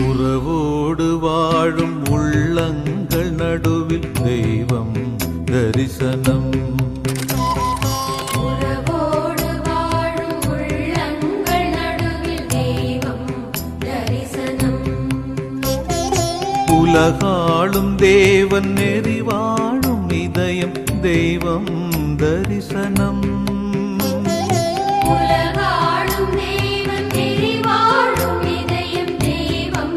உறவோடு வாழும் உள்ளங்கள் நடுவில் தெய்வம் தரிசனம். உறவோடு வாழும் உள்ளங்கள் நடுவில் தெய்வம் தரிசனம். உலகாளும் தேவன் நெறி வாழும் இதயம் தெய்வம் தரிசனம். உலகாளும் தேவன் நெறி வாழும் இதயம் தெய்வம்.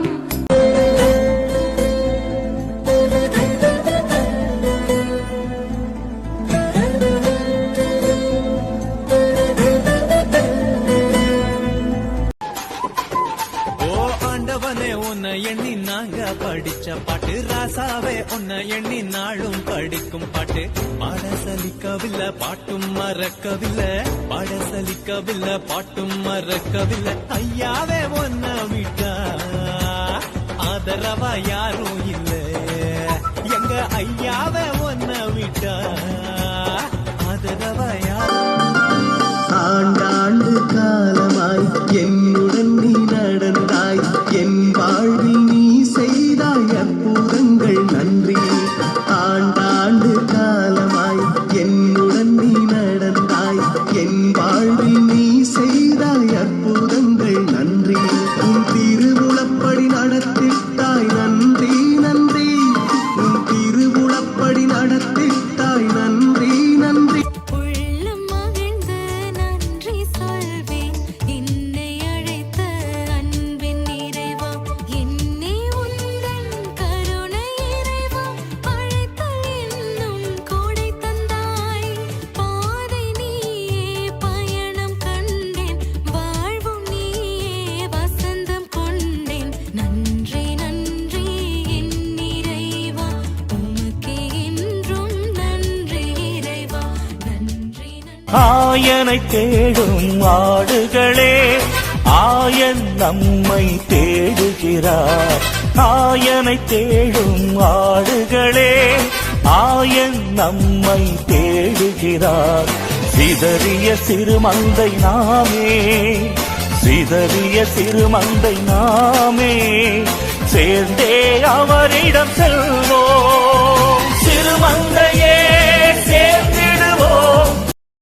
ஆண்டவனே உன்னை எண்ணி நாங்க படிச்ச பாட்டு, ராசாவே உன்னை எண்ணி நாளும் படிக்கும் பாட்டு. பாட சலிக்கவில்லை பாட்டும் மறக்கவில்லை, பாட சலிக்கவில்லை பாட்டும் மறக்கவில்லை. ஐயாவே உன்னை விட்டா ஆதரவா யாரும் இல்ல, எங்க ஐயாவே உன்னை விட்டா ஆதரவா யாரும். ஆண்டாண்டு காலமாய் என்னுடன் நீ நடந்தாய், என் வாழ்வில் நீ செய்தாய் அற்புதங்கள் நன்றி. ஆண்டாண்டு காலமாய் என்னுடன் நீ நடந்தாய், என் வாழ்வில் நீ செய்தாய் அற்புதங்கள் நன்றி. உன் திருவுளப்படி நடத்திட்டாய் நன்றி நன்றி, உன் திருவுளப்படி நடத்திட்டாய் நன்றி நன்றி. உள்ளம் மகிழ்ந்து நன்றி சொல்வேன், என்னை அழைத்த அன்பின் நிறைவா. என்னை உந்தன் கருணை இறைவா, அழைத்தல் என்னும் கோடை தந்தாய். பாதை நீயே பயணம் கண்டேன், வாழ்வும் நீயே வசந்தம் கொண்டேன். நன்றி நன்றி என் இறைவா, உமக்கே என்றும் நன்றி இறைவா. நன்றி நன்றி. ஆயனை தேடும் ஆடுகளே, ஆயன் நம்மை தேடுகிறார். ஆயனை தேடும் ஆடுகளே, ஆயன் நம்மை தேடுகிறார். சிதறிய சிறுமந்தை நாமே, சிதறிய சிறுமந்தை நாமே, சேர்ந்தே அவரிடம் செல்வோம். சிறுமந்தையே